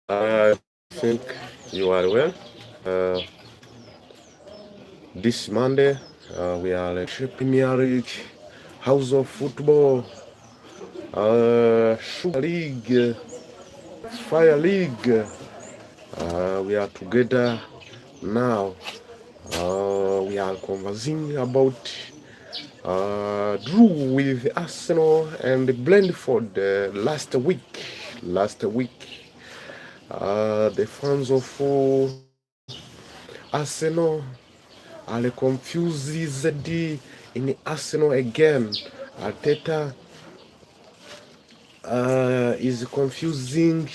I think you are well. Uh, this Monday, we are at Premier League, House of Football, Sugar League, Fire League. We are together now. We are conversing about drew with Arsenal and Brentford last week. The fans of Arsenal are confused in Arsenal again. Arteta is confusing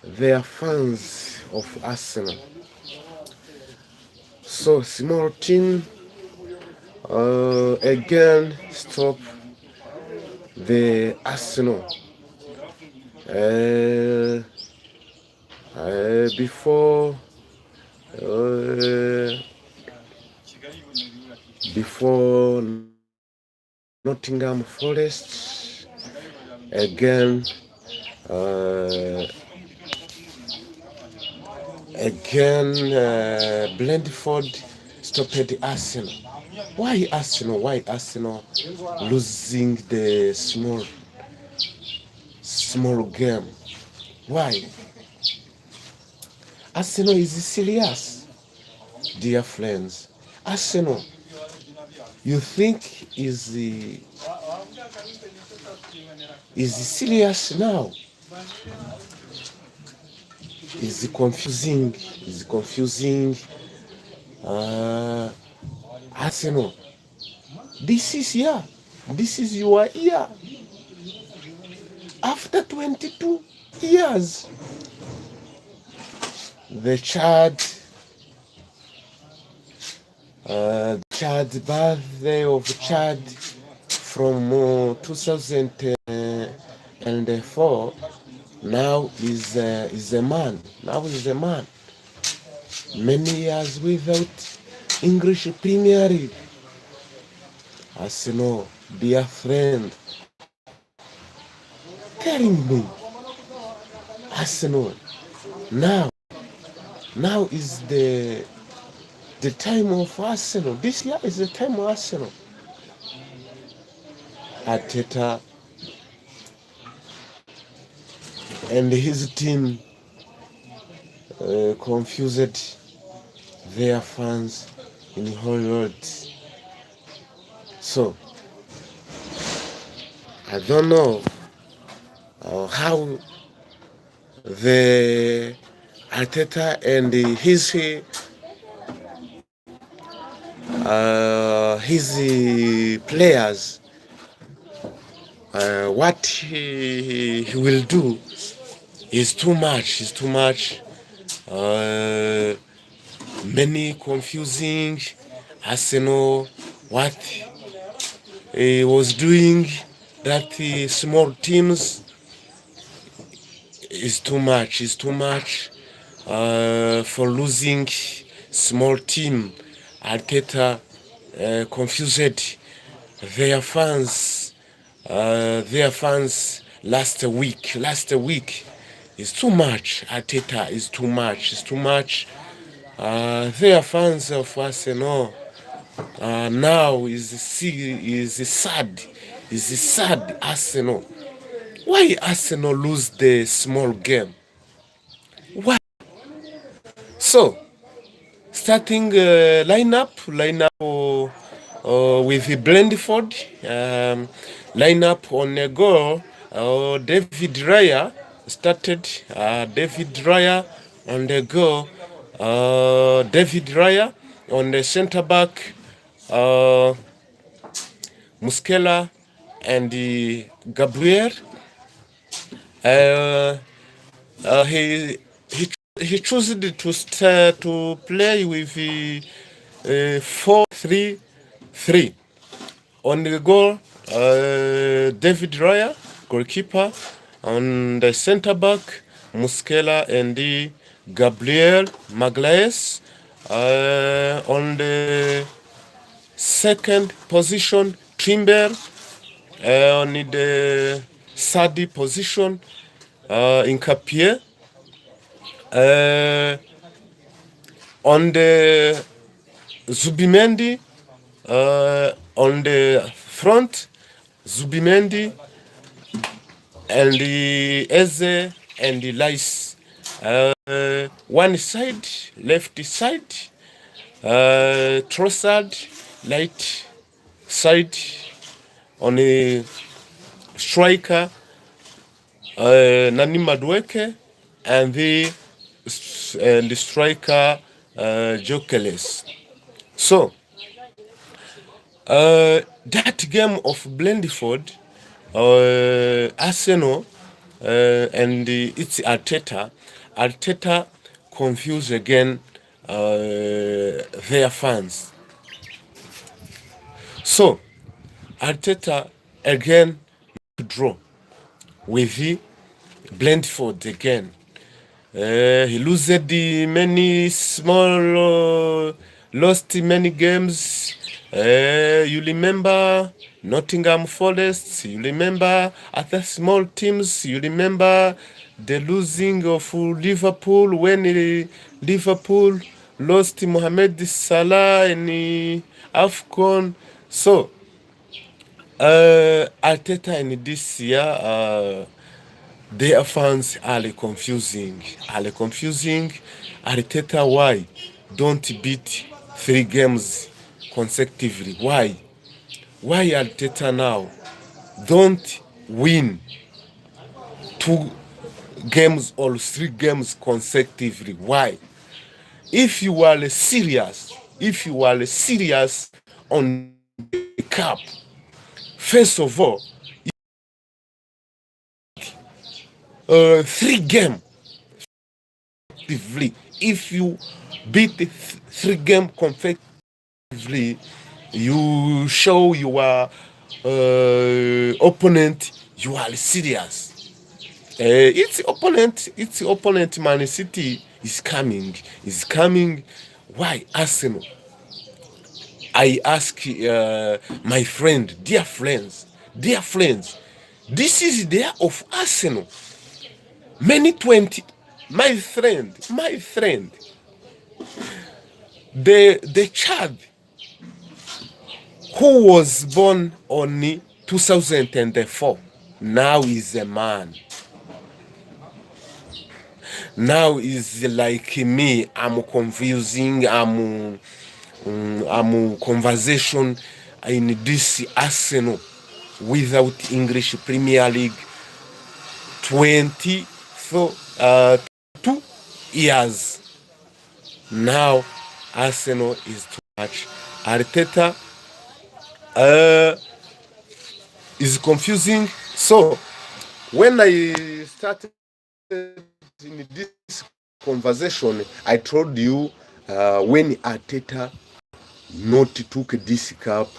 their fans of Arsenal. So small team again stop the Arsenal. Uh, before uh, before Nottingham Forest again uh, Brentford stopped Arsenal. Why Arsenal? Why Arsenal losing the small game? Why? Arsenal is serious, dear friends. Arsenal, you think is serious now? Is confusing. Uh, Arsenal, this is year. This is your year. After 22 years, the Chad birthday of Chad from 2004 now is a man. Now is a man. Many years without English Premier League. Arsenal, dear friend, telling me, Arsenal, now is the time of Arsenal. This year is the time of Arsenal. Arteta and his team confused their fans in the whole world. So, I don't know how the Arteta and his players, what he will do is too much. Is too much. Many confusing. Arsenal, what he was doing, that small teams is too much. Is too much for losing small team. Arteta confused their fans. Their fans last week. Is too much. Arteta is too much. It's too much. Their fans of Arsenal now is sad. Is sad Arsenal. Why Arsenal lose the small game? Why? So starting lineup with the Brentford lineup on a goal. David Raya started. David Raya on the goal. David Raya on the centre back. Muskela and Gabriel. He chose to play with 4-3-3. On the goal, David Raya, goalkeeper. On the center back, Muskela and Gabriel Magalhaes. On the second position, Timber. On the third position, Incapié. Uh, on the Zubimendi, on the front, Zubimendi and the Eze and the Lice. One side, left side, Trossard, right side on the striker, Nani Madweke, and the striker, Jokeles. So, that game of Brentford, Arsenal, and it's Arteta confused again their fans. So, Arteta again draw with the Brentford again. He loses the many small, lost many games. You remember Nottingham Forest. You remember other small teams. You remember the losing of Liverpool when Liverpool lost Mohamed Salah in AFCON. So, Arteta in this year, their fans are confusing. Arteta, why don't beat 3 games consecutively? Why? Why Arteta now don't win 2 games or 3 games consecutively? Why? If you are serious, on the cup, first of all, 3 games consecutively. If you beat 3 games consecutively, you show your opponent you are serious. Its opponent, Man City is coming. Why Arsenal? I ask my friend, dear friends, this is there of Arsenal. Many 20, my friend, the child who was born on 2004 now is a man. Now is like me. I'm confusing. I'm conversation in this Arsenal without English Premier League 22 years. Now Arsenal is too much. Arteta is confusing. So when I started in this conversation, I told you when Arteta not took this cup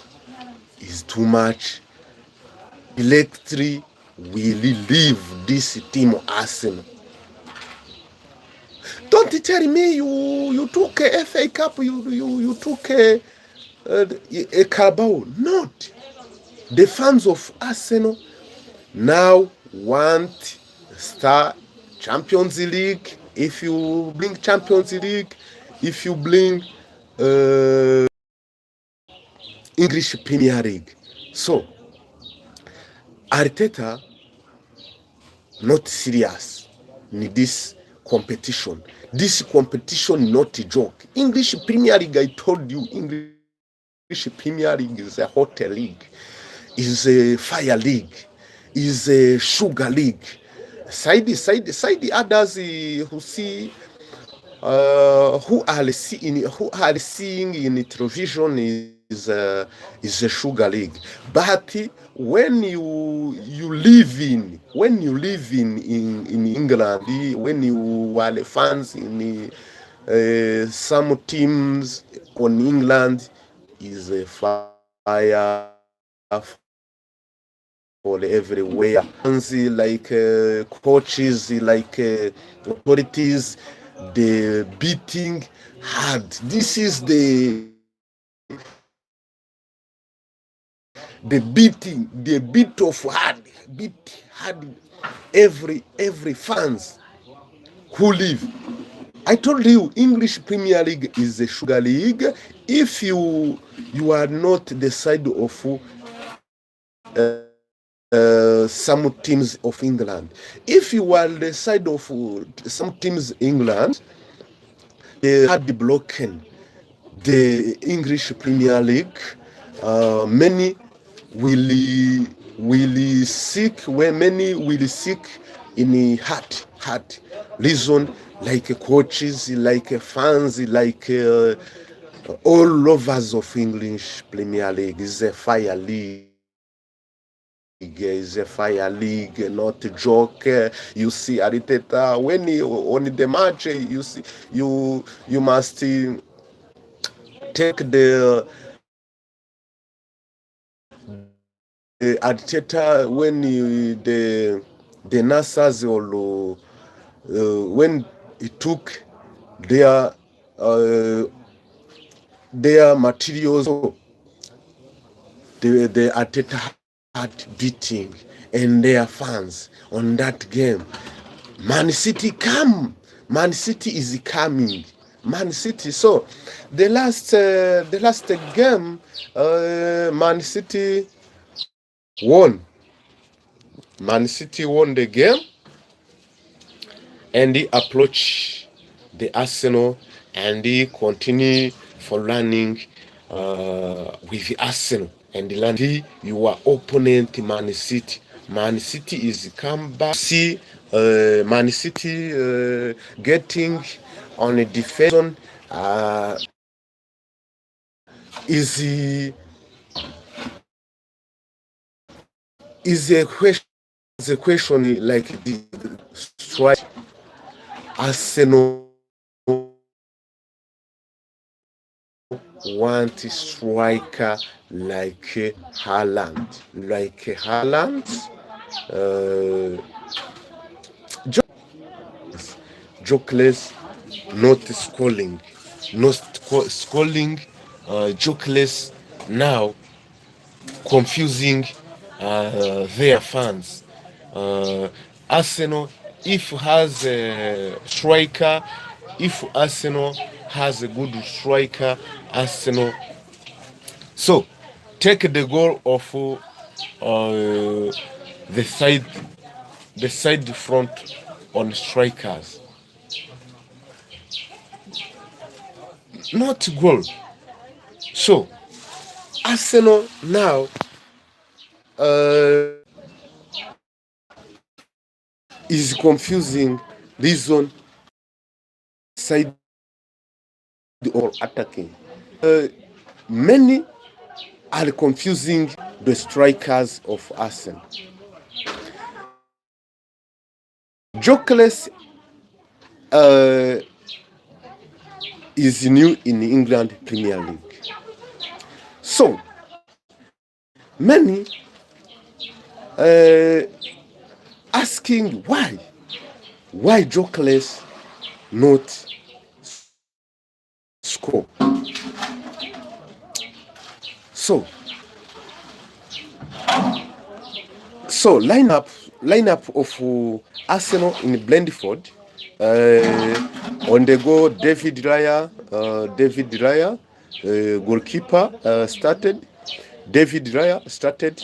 is too much. Electric will leave this team Arsenal. Don't tell me you took a FA Cup, you took a Carabao. Not. The fans of Arsenal now want Star Champions League. If you bring Champions League, if you bring English Premier League. So, Arteta not serious in this competition. This competition not a joke. English Premier League, I told you, English Premier League is a hot league, is a fire league, is a sugar league. Side the others who see who are seeing in television is a sugar league. But when you live in England, when you are fans in some teams on England, is a fire for everywhere. Like coaches, like authorities, the beating hard. This is the beat of hard, every fans who live I told you English Premier League is a sugar league. If you are not the side of some teams of England, if you are the side of some teams England, they had broken the English Premier League. Many will seek where many will seek in heart reason, like coaches, like fans, like all lovers of English Premier League. Is a fire league, is a fire league, not a joke. You see Arteta when on the match, you must take the Arteta when the NASA's or when he took their uh, their materials. So the Arteta had beating and their fans on that game. Man City come. Man City is coming. Man City. So the last game, Man City won. Man City won the game, and he approached the Arsenal and he continued for running with the Arsenal and land your opponent Man City. Man City is come back. See Man City getting on a defense is is a question like the strike Arsenal want a striker like Haaland, uh, jokeless, not scoring, jokeless now, confusing their fans. Arsenal, if has a striker, if Arsenal has a good striker, Arsenal. So take the goal of the side, the side front on strikers, not goal. So Arsenal now is confusing reason side or attacking. Many are confusing the strikers of Arsenal. Jokeles uh, is new in England Premier League. So many asking why Jokeles not score. So lineup of Arsenal in Brentford. On the go, David Raya, goalkeeper started. David Raya started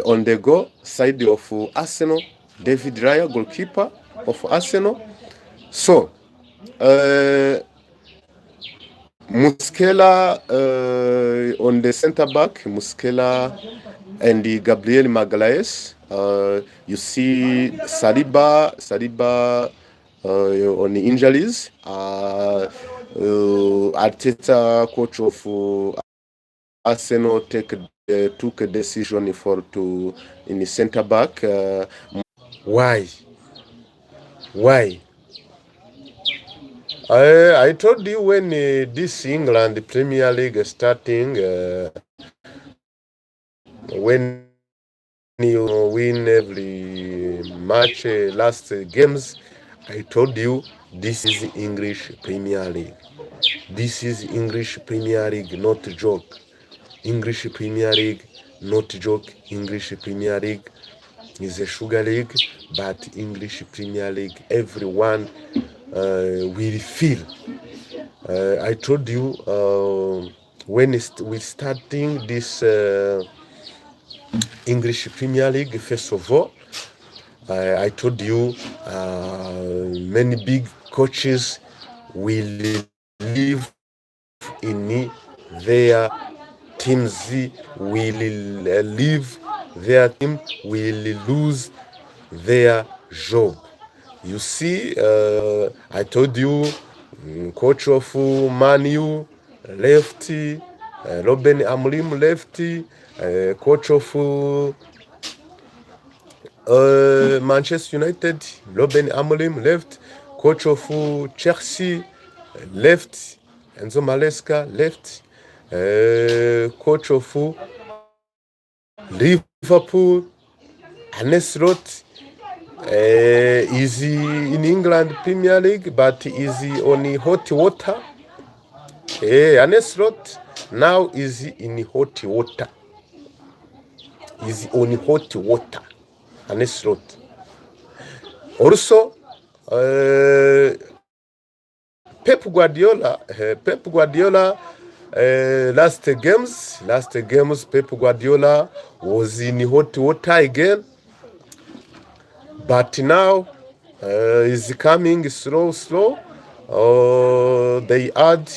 on the go side of Arsenal. David Raya, goalkeeper of Arsenal. So Muskela on the center back, Muskela and the Gabriel Magalhaes. You see Saliba on the injuries. Arteta, coach of Arsenal, took a decision for to in the center back. Why? Why? I told you when this England Premier League starting, when you win every match, last games, I told you this is English Premier League. This is English Premier League, not a joke. English Premier League, not a joke. English Premier League is a sugar league, but English Premier League, everyone will feel. I told you when we starting this English Premier League, first of all, I told you many big coaches will live in their teams, will leave their team, will lose their job. You see, I told you, coach of Man U left, Robin Amorim left, coach of Manchester United, Robin Amorim left, coach of Chelsea left, Enzo Maresca left, coach of Liverpool, Arne Slot, is in England Premier League, but is on hot water. Arne Slot now is in hot water. Is on hot water. Arne Slot. Also, Pep Guardiola, last games, Pep Guardiola was in hot water again, but now is coming slow. They add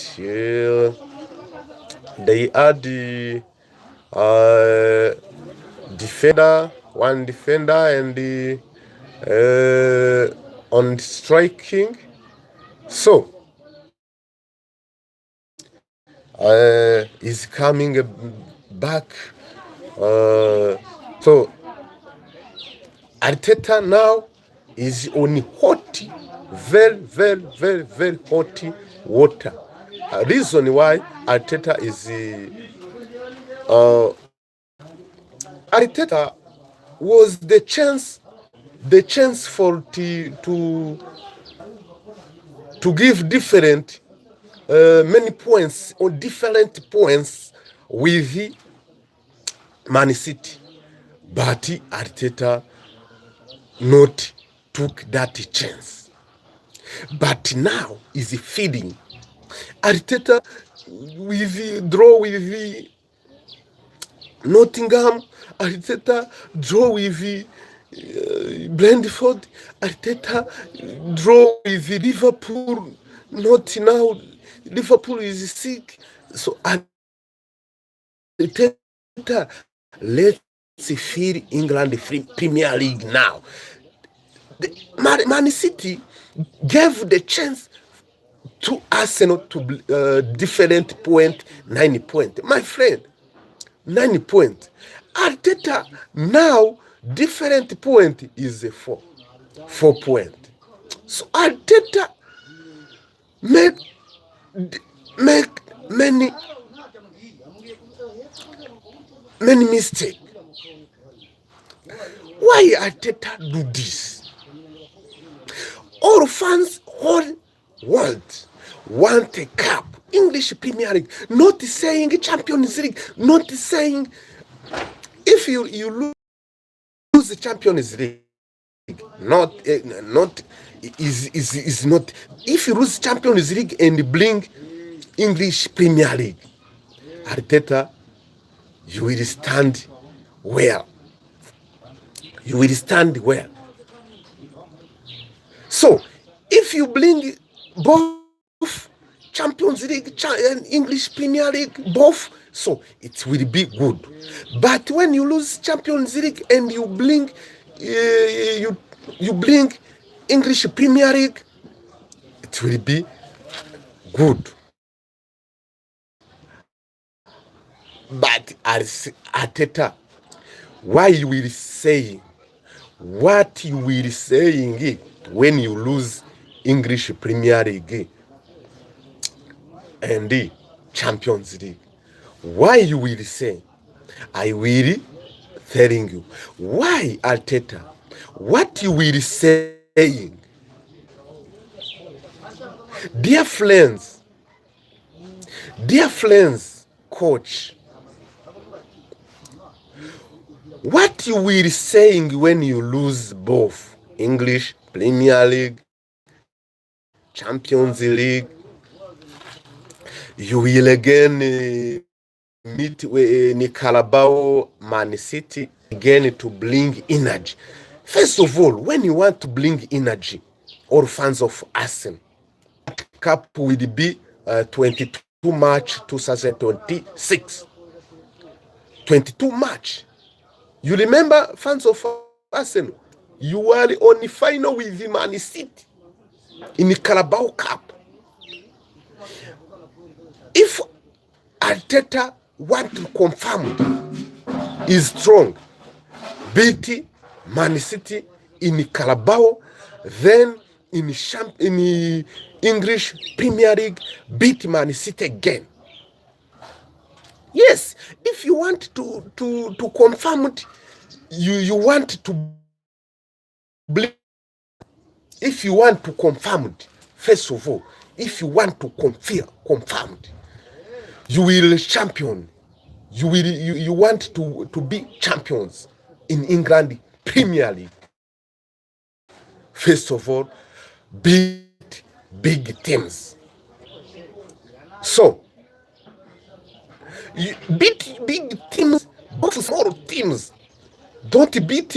one defender, and on striking. So is coming back. So Arteta now is on hot, very hot water. Reason why Arteta is Arteta was the chance for to give different many points or different points with Man City, but Arteta not took that chance. But now is feeding. Arteta with draw with Nottingham, Arteta draw with Brentford, Arteta draw with Liverpool. Not now. Liverpool is sick, so Arteta, let's feel England Premier League now. Man City gave the chance to Arsenal to different point, 9 points. My friend, 9 points. Arteta now different point is 4 points. So Arteta make many mistakes. Why Arteta do this? All fans, whole world want a cup. English Premier League, not saying Champions League, not saying if you lose the Champions League, not is not. If you lose Champions League and bring English Premier League, Arteta, you will stand well. You will stand well. So, if you bring both Champions League and English Premier League, both, so it will be good. But when you lose Champions League and you bring you bring English Premier League, it will be good. But as Arteta, why you will say what you will saying when you lose English Premier League and the Champions League? Why you will say? I will telling you. Why Arteta? What you will saying? Dear friends, coach, what you will saying when you lose both English Premier League Champions League. You will again meet with Carabao, Man City again to bring energy. First of all, when you want to bring energy, all fans of Arsenal, Cup will be 22 March 2026. 22 March. You remember, fans of Arsenal, you were on the final with the Man City in the Carabao Cup. If Arteta want to confirm is strong, beat Man City in the Carabao, then in the English Premier League, beat Man City again. Yes, if you want to confirm it, you want to believe. If you want to confirm it, first of all, if you want to confirm it, you will champion. You want to be champions in England Premier League. First of all, beat big teams. So, you beat big teams, both small teams. Don't beat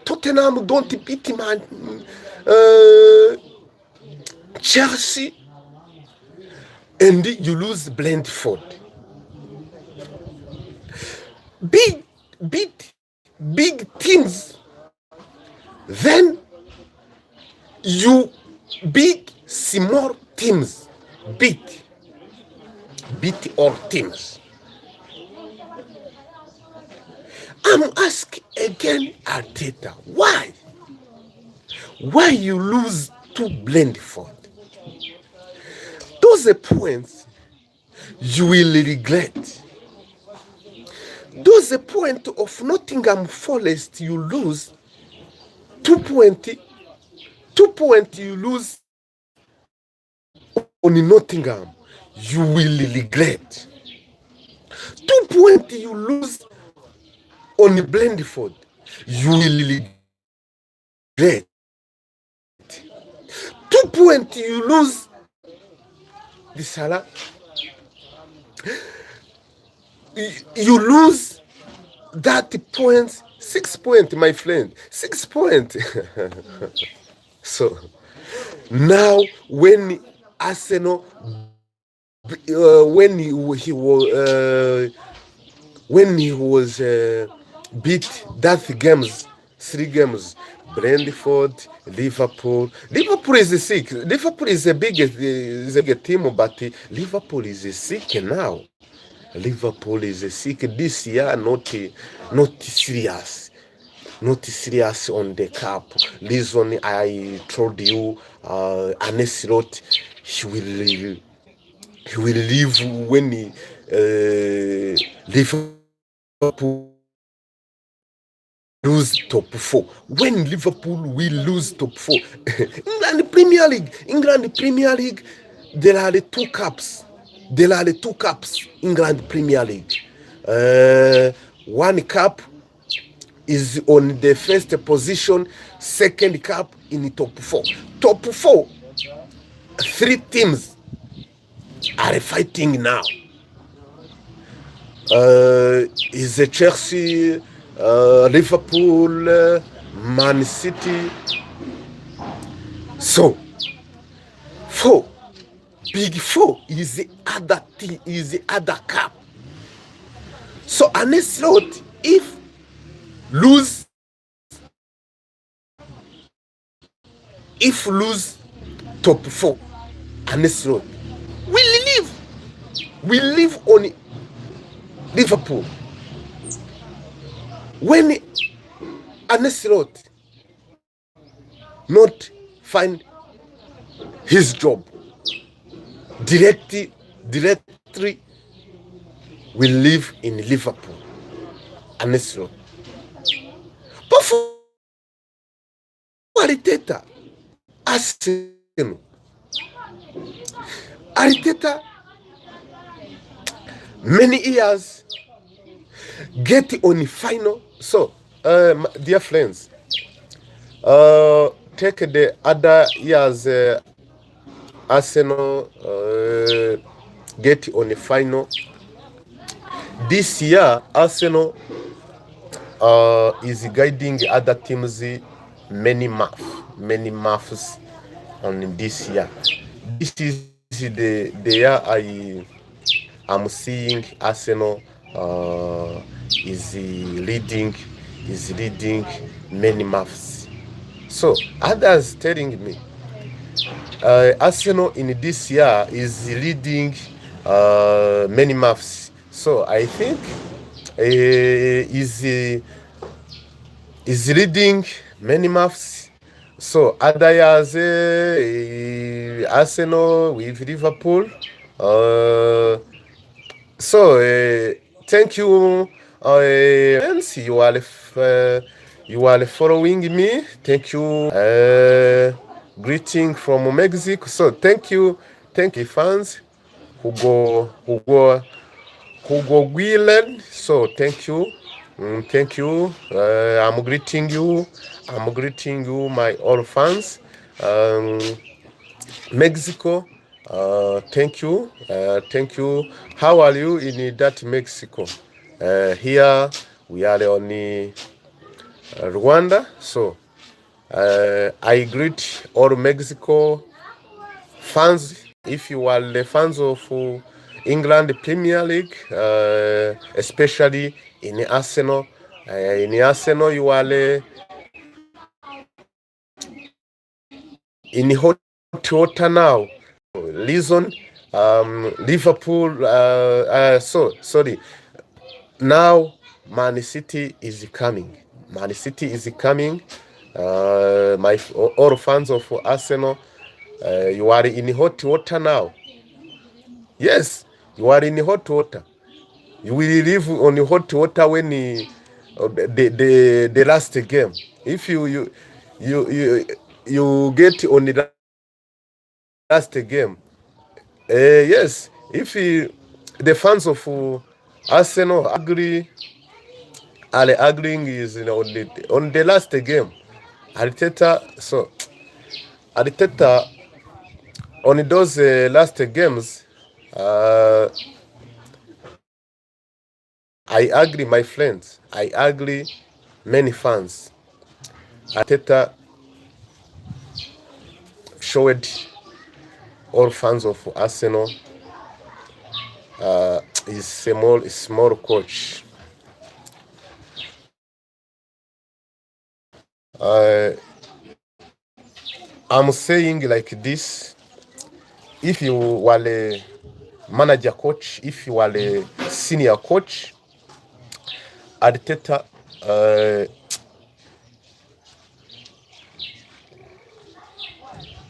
Tottenham, don't beat Chelsea, and you lose Brentford. Beat big teams, then you beat small teams. Beat all teams. I'm asking again, Arteta, why you lose to Brentford? Those are points you will regret. Those are point of Nottingham Forest you lose 2 points. 2 points you lose on Nottingham, you will regret. 2 points you lose on Brentford, you will regret. 2 points you lose the Salah, you lose that points. 6 points, my friend, 6 points. So now when Arsenal, when he was beat that games, 3 games, Brentford, Liverpool is sick. Liverpool is a big team, but Liverpool is sick now. Liverpool is sick this year, not serious. Not serious on the cup. Reason I told you, Ancelotti, he will leave when Liverpool lose top 4. When Liverpool will lose top 4, England Premier League, there are the 2 cups. England Premier League. 1 cup is on the first position, 2nd cup in the top 4. Top 4, 3 teams are fighting now. Is Chelsea, Liverpool, Man City. So, 4, big 4 is the other team, is the other cup. So, Ancelotti, if lose top 4, Ancelotti will live on Liverpool. When Ancelotti not find his job, directly will live in Liverpool. Ancelotti. But for Arteta, Arteta, many years get on the final. So, dear friends, take the other years Arsenal get on the final. This year, Arsenal is guiding other teams many maths on this year. This is the year I'm seeing Arsenal is leading many maths. So others telling me Arsenal in this year is leading many maths. So I think is leading many maths. So other years, Arsenal with Liverpool. Uh, so thank you, friends. You are following me. Thank you. Greeting from Mexico. So thank you, fans who go Guilen. So thank you. Thank you. I'm greeting you. I'm greeting you, my all fans. Um, Mexico. Thank you. Thank you. How are you in that Mexico? Here we are on Rwanda. So I greet all Mexico fans. If you are the fans of England Premier League, especially in Arsenal, you are in hot water now. Reason, Liverpool. So sorry. Now, Man City is coming. Man City is coming. My all fans of Arsenal, you are in hot water now. Yes, you are in hot water. You will live on hot water when the last game. If you get on the last game, yes. If the fans of Arsenal are agreeing is on the last game. Arteta on those last games, uh, I agree, my friends. I agree, many fans. Arteta showed all fans of Arsenal is small coach. Uh, I'm saying like this: if you are a manager coach, if you are a senior coach, Arteta,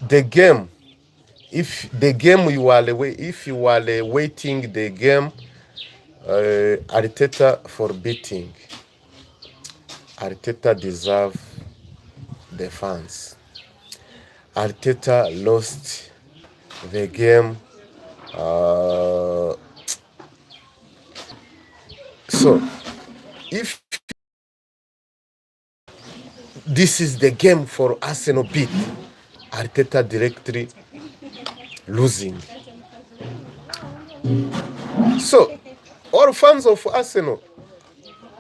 the game. If the game if you are waiting the game, Arteta for beating. Arteta deserve the fans. Arteta lost the game. So if this is the game for Arsenal beat, Arteta directly losing. So all fans of Arsenal,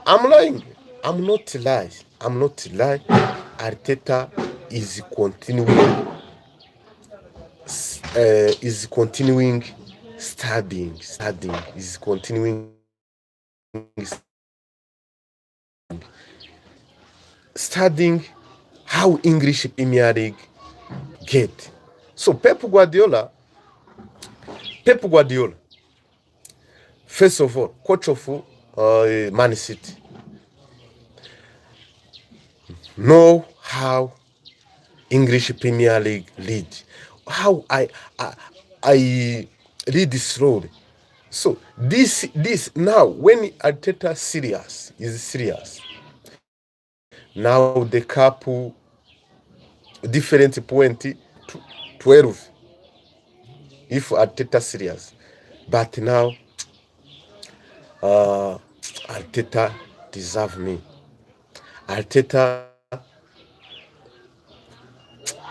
I'm lying. I'm not lying. I'm not lying. Arteta is continuing studying, is continuing studying how English Premier League get. So Pep Guardiola, first of all, coach of Man City, know how English Premier League lead. How I lead this road. So this now when Arteta is serious. Now the couple different point 12 if Arteta serious. But now Arteta deserve me. Arteta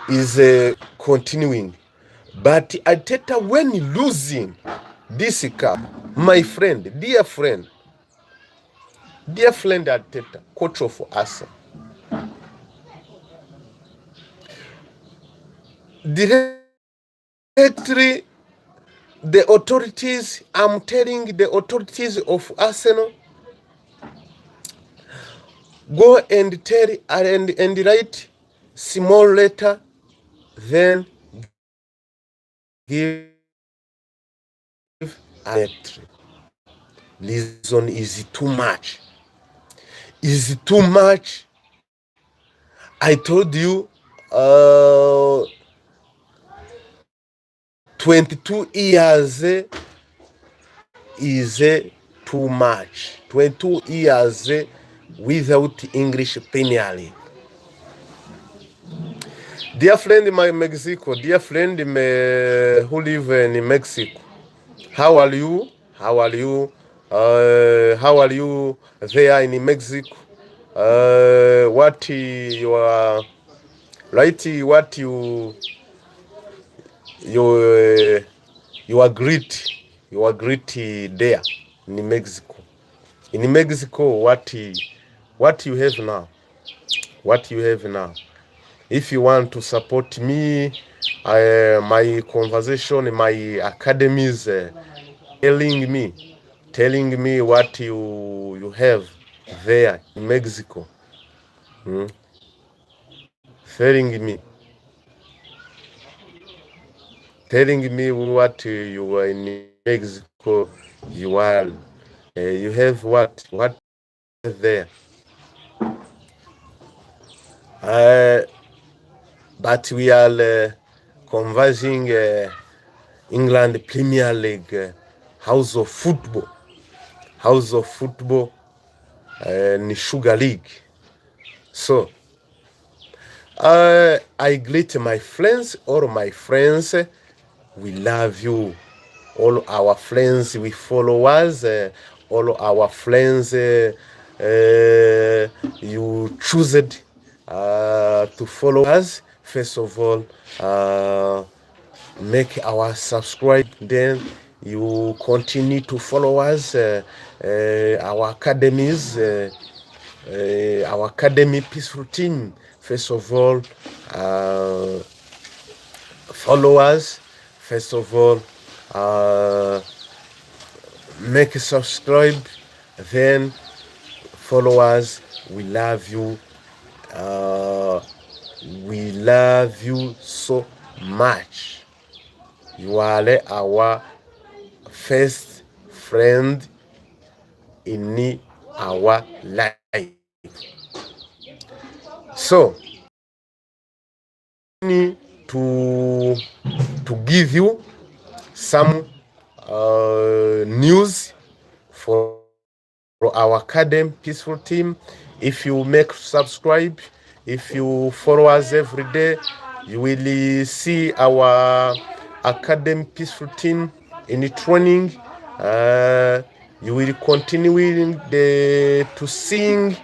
is continuing. But Arteta, when losing this cup, my friend, dear friend Arteta, coach of Arsenal, directly the authorities, I'm telling the authorities of Arsenal, go and tell and write small letter, then give a reason is too much. Is too much. I told you, 22 years is too much. 22 years without English Premier League. Dear friend in my Mexico, dear friend who live in Mexico, how are you? How are you? How are you there in Mexico? What you are right? What you are great? You are great there in Mexico. In Mexico, what you have now? What you have now? If you want to support me, my conversation, my academies, telling me what you have there in Mexico, telling me what you are in Mexico, you have what there. But we are conversing England Premier League, House of Football, and Sugar League. So I greet my friends, all my friends. We love you. All our friends, we follow us. All our friends, you choose it to follow us. First of all, make our subscribe. Then you continue to follow us. Our academies. Our academy peaceful team. First of all, follow us. First of all, make a subscribe, then follow us. We love you. We love you so much. You are our first friend in our life. So, to give you some news for our academy peaceful team. If you make subscribe, if you follow us every day, you will see our academy peaceful team in the training. You will continue to sing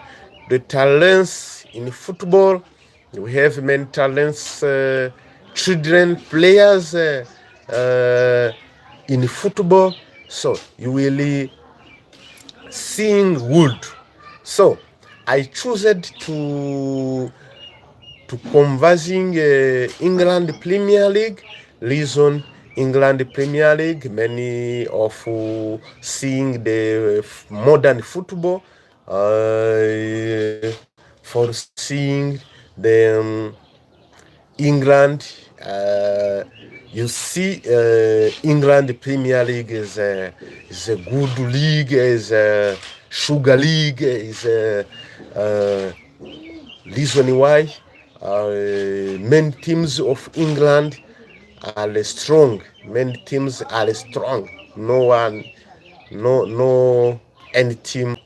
the talents in football. We have many talents, children players in football. So you will sing good. So I chose it to conversing England Premier League. Reason England Premier League, many of seeing the modern football, for seeing the England. You see, England Premier League is a good league, is a sugar league, is a reason why many teams of England are strong. Many teams are strong. No any team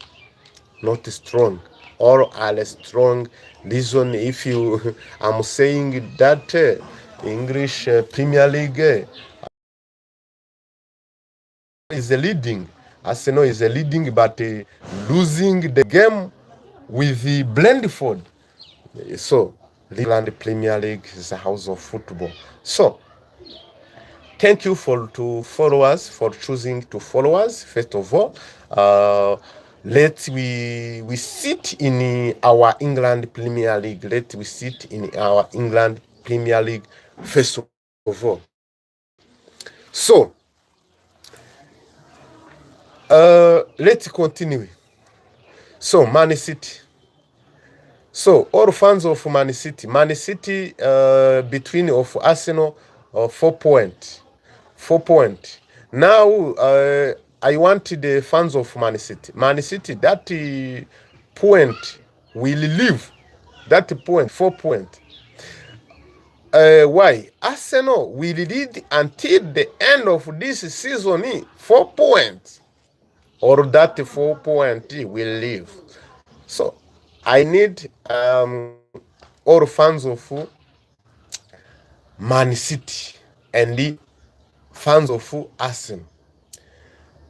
not strong. All are strong. Reason if you, I'm saying that English Premier League is a leading. Arsenal is a leading, but losing the game with the Brentford. So, the England Premier League is a house of football. So, thank you to followers for choosing to follow us. First of all, let we sit in our England Premier League. Let we sit in our England Premier League first of all. So, let's continue. So, Man City. So, all fans of Man City between of Arsenal, 4 points. 4 points. Now, I want the fans of Man City. Man City, that point will leave. That point, 4 points. Why? Arsenal will lead until the end of this season, 4 points. Or that 4 point will leave. So, I need all fans of Man City and the fans of Arsenal.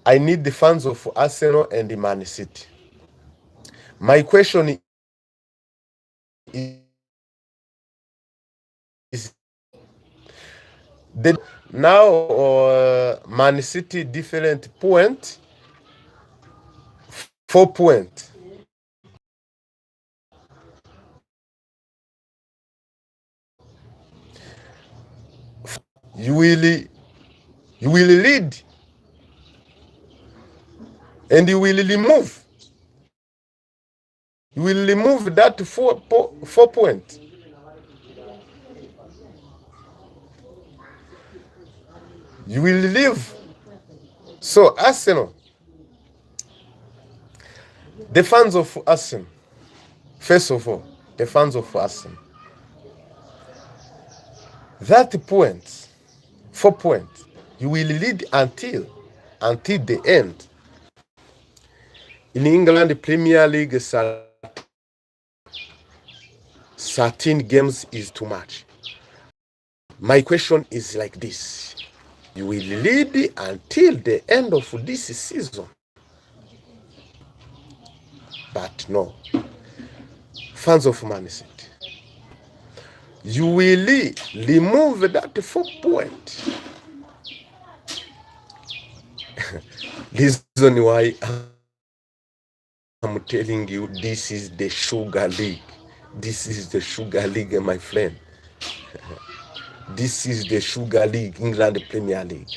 I need the fans of Arsenal and the Man City. My question is now Man City different point, 4 points. You will lead and you will remove. You will remove that 4 points. You will leave. So Arsenal, the fans of Arsenal, first of all, the fans of Arsenal, that point, 4 points, you will lead until the end. In England Premier League, 13 games is too much. My question is like this. You will lead until the end of this season. But no. Fans of Man City, you will remove that 4 point. Reason why I'm telling you this is the Sugar League. This is the Sugar League, my friend. This is the Sugar League, England Premier League.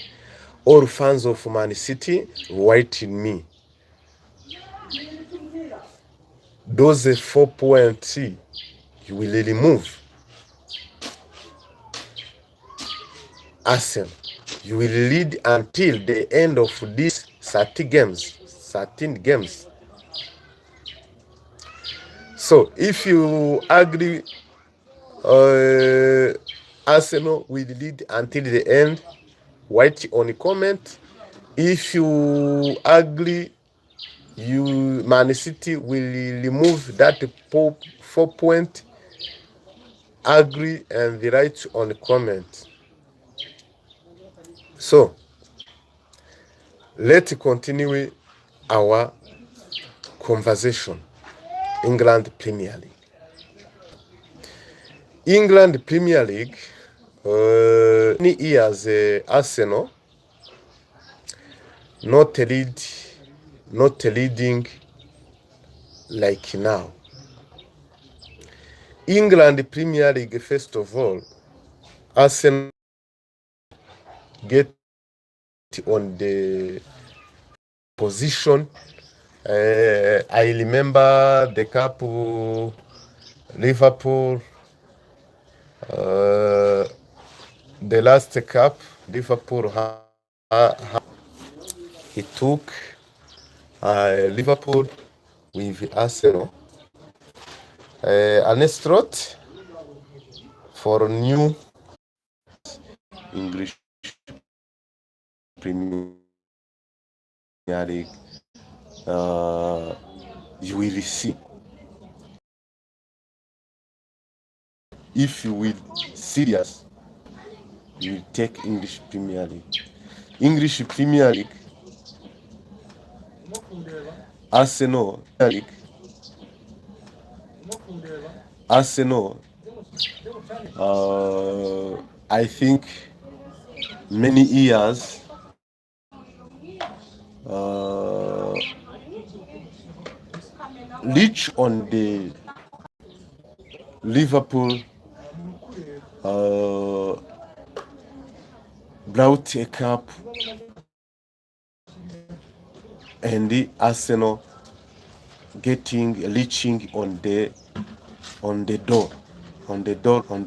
All fans of Man City, write in me. Those 4 points you will remove. Arsenal, you will lead until the end of these 13 games. So if you agree, Arsenal will lead until the end, write on the comment. If you agree, Man City will remove that 4 point, agree and write on the comment. So let's continue our conversation. England Premier League. England Premier League, many years Arsenal not leading like now. England Premier League, first of all, Arsenal get on the position. I remember the cup, Liverpool, the last cup Liverpool he took Liverpool with Arsenal. Anestrot for new English Premier League. You will see. If you will serious, you will take English Premier League. English Premier League, Arsenal, Arsenal. I think many years uh, reach on the Liverpool uh, brought a cup and the Arsenal reaching on the door on the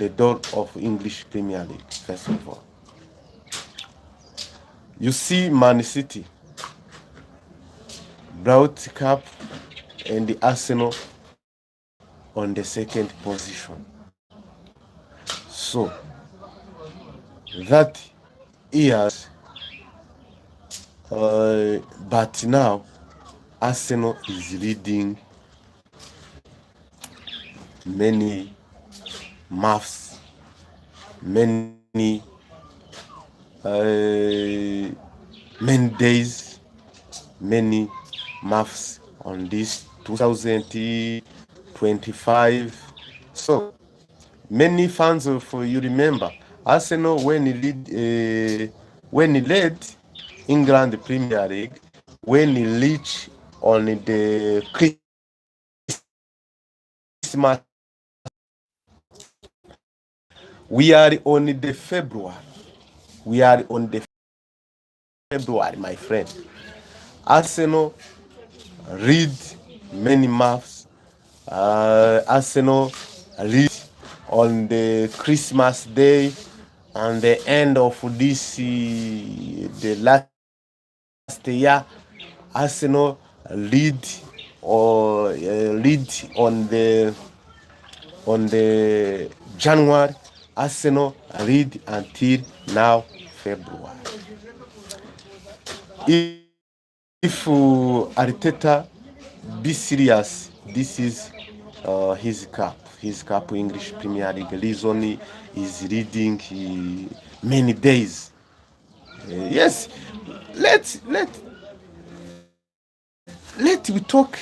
door of English Premier League. First of all, you see Man City brought cup and the Arsenal on the second position. So that years, but now Arsenal is leading many maths, many many days, many maths on this 2025. So many fans of you remember Arsenal when he led England Premier League, when he reached on the Christmas. We are on the February. We are on the February, my friend. Arsenal read many maps. Arsenal read on the Christmas day, on the end of this the last year. Arsenal lead or lead on the January. Arsenal lead until now February. If Arteta be serious, this is his cup English Premier League. Reason is reading many days. Yes, let we talk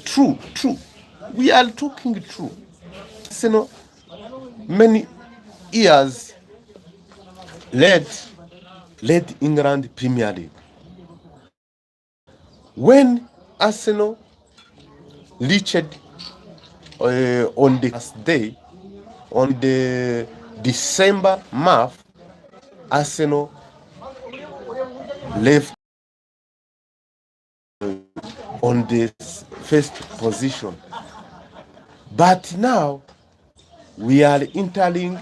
true. We are talking true. Arsenal many years led England Premier League. When Arsenal reached on the last day, on the December month, Arsenal left on the first position. But now we are entering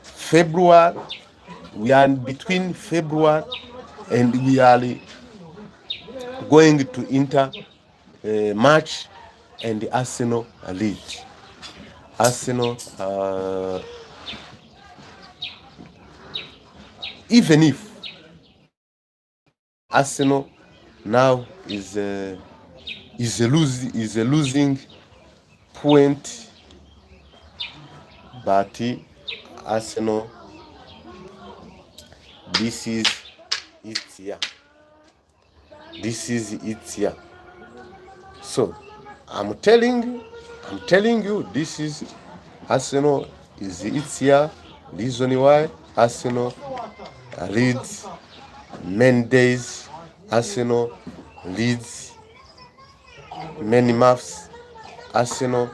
February. We are between February and we are going to enter March, and the Arsenal lead. Arsenal, even if Arsenal now is a losing point, but Arsenal, this is its year. This is its year. So I'm telling you, this is Arsenal is its year. Reason why Arsenal leads many days. Arsenal leads many maps. Arsenal,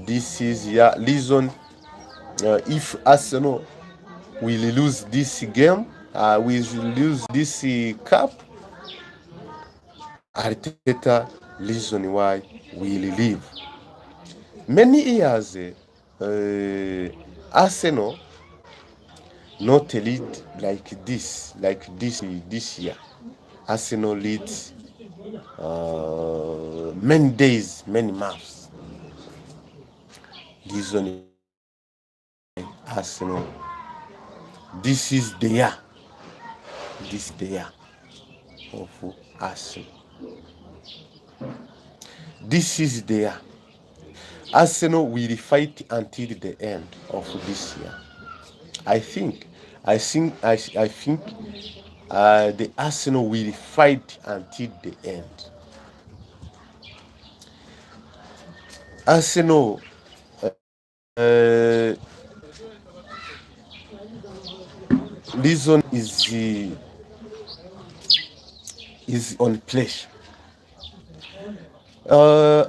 this is your reason. If Arsenal will lose this game, will lose this cup, Arteta reason why will leave. Many years, Arsenal not lead like this year. Arsenal leads many days, many maps. Reason Arsenal. This is the year. This is the year of Arsenal. This is the year. Arsenal will fight until the end of this year. I think the Arsenal will fight until the end. Arsenal Reason is on pleasure. Uh,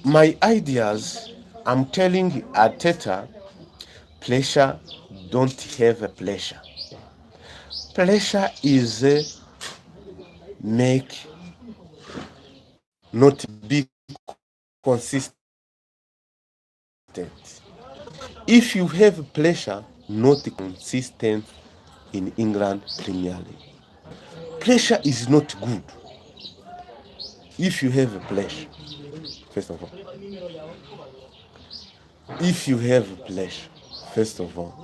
my ideas, I'm telling Arteta, pleasure don't have a pleasure. Pleasure is make not be consistent. If you have pleasure, not consistent in England Premier League. Pleasure is not good. If you have a pleasure, first of all, if you have pleasure, first of all,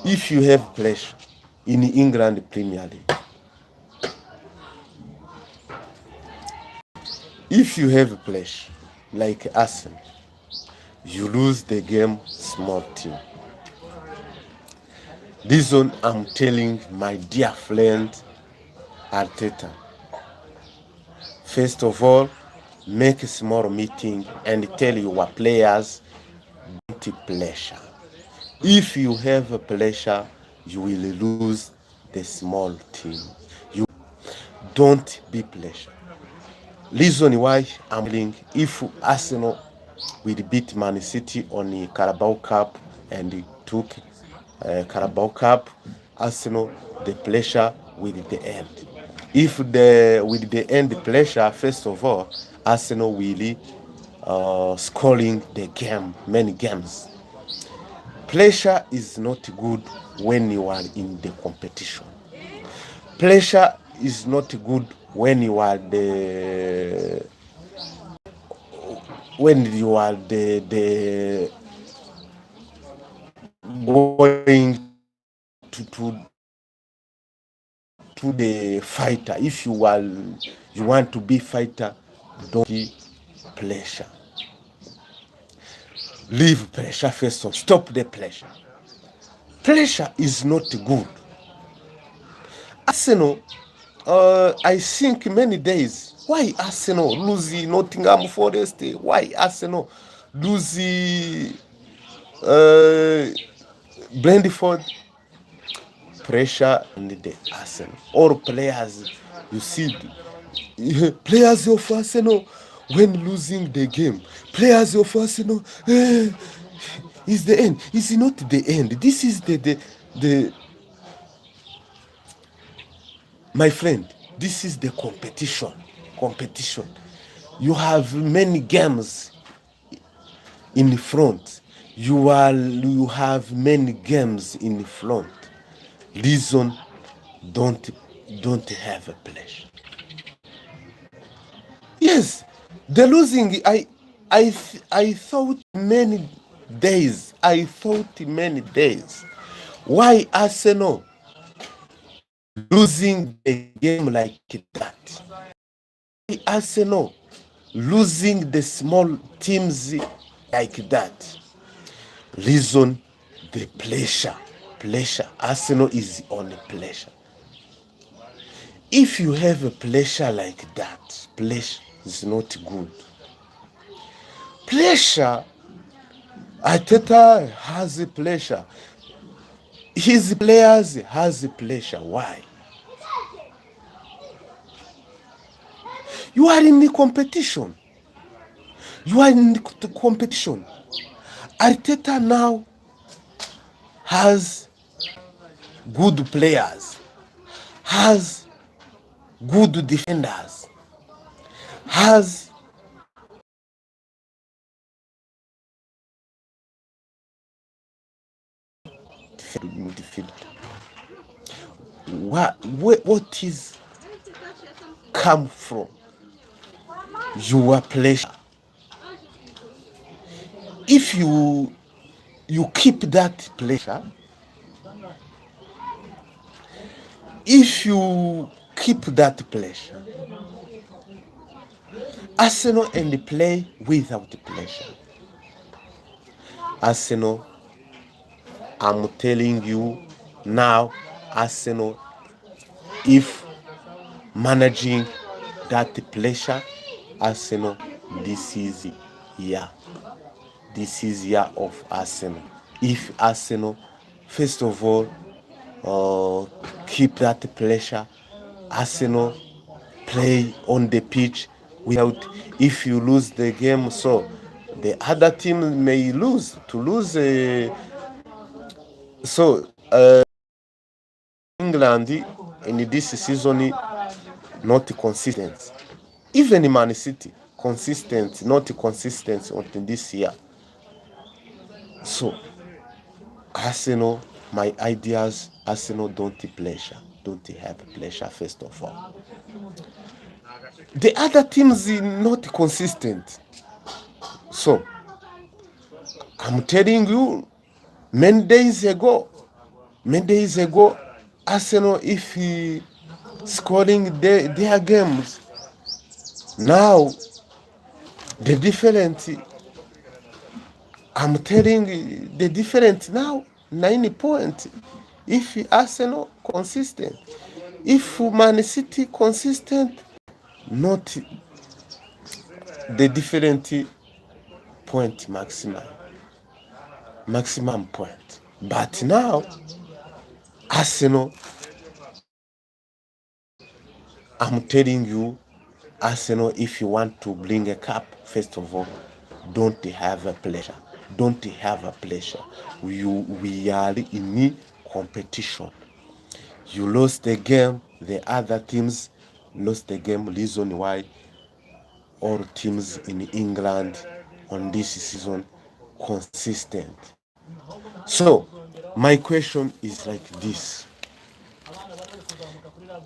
if you have pleasure in England Premier League, if you have pleasure like Arsenal, you lose the game small team. This one I'm telling my dear friend Arteta. First of all, make a small meeting and tell your players don't pleasure. If you have a pleasure, you will lose the small team. You don't be pleasure. Reason why I'm telling, if Arsenal will beat Man City on the Carabao Cup and took Carabao Cup, Arsenal the pleasure will the end. If the with the end pleasure, first of all, Arsenal will scoring the game, many games. Pleasure is not good when you are in the competition. Pleasure is not good when you are the going to the fighter. If you want to be fighter, don't be pleasure. Leave pleasure first of stop the pleasure. Pleasure is not good. Arsenal, I think many days. Why Arsenal losing Nottingham Forest? Why Arsenal losing Brentford? Pressure on the Arsenal. All players, you see, players of Arsenal when losing the game. Players of Arsenal, is the end. It's not the end. This is the my friend. This is the competition. Competition. You have many games in front. You have many games in front. Reason don't have a pleasure. Yes, the losing. I thought many days. I thought many days. Why Arsenal losing the game like that? Why Arsenal losing the small teams like that? Reason the pleasure. Pleasure. Arsenal is on pleasure. If you have a pleasure like that, pleasure is not good. Pleasure, Arteta has a pleasure. His players has a pleasure. Why? You are in the competition. You are in the competition. Arteta now has good players, has good defenders, has midfield. What is come from your pleasure? If you keep that pleasure, if you keep that pleasure, Arsenal and play without pleasure. Arsenal, I'm telling you now, Arsenal, if managing that pleasure, Arsenal, this is year. This is year of Arsenal. If Arsenal first of all, keep that pressure. Arsenal play on the pitch without, if you lose the game, so the other team may lose to lose. So England in this season not consistent. Even Man City consistent, not consistent until this year. So Arsenal, my ideas, Arsenal don't have pleasure first of all. The other teams are not consistent. So I'm telling you, many days ago, Arsenal, if he scoring their games, now the difference, I'm telling you, the difference now, 9 points. If Arsenal consistent, if Man City consistent, not the different point maximum point. But now, Arsenal, I'm telling you, Arsenal, if you want to bring a cup, first of all, don't have a pleasure. Don't have a pleasure. We are in competition. You lost the game, the other teams lost the game. Reason why all teams in England on this season consistent. So my question is like this: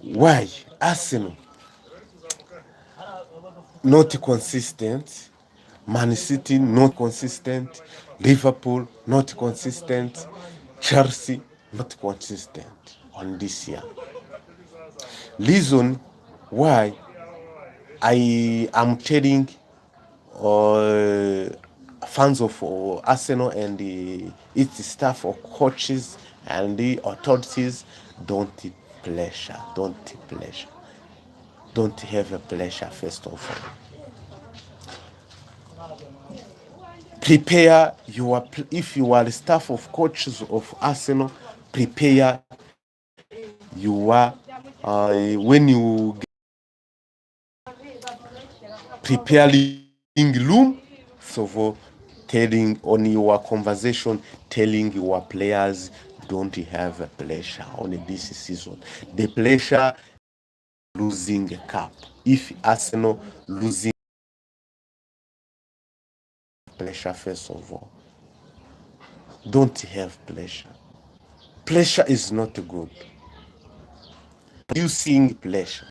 why Arsenal not consistent, Man City not consistent, Liverpool not consistent, Chelsea not consistent on this year? Reason why I am telling fans of Arsenal and its staff or coaches and the authorities, don't have a pleasure first of all. Prepare your, if you are the staff of coaches of Arsenal, prepare your when you preparing room, so telling on your conversation, telling your players, don't have a pleasure on this season. The pleasure losing a cup. If Arsenal losing, pleasure first of all. Don't have pleasure. Pleasure is not good. You seeing pleasure.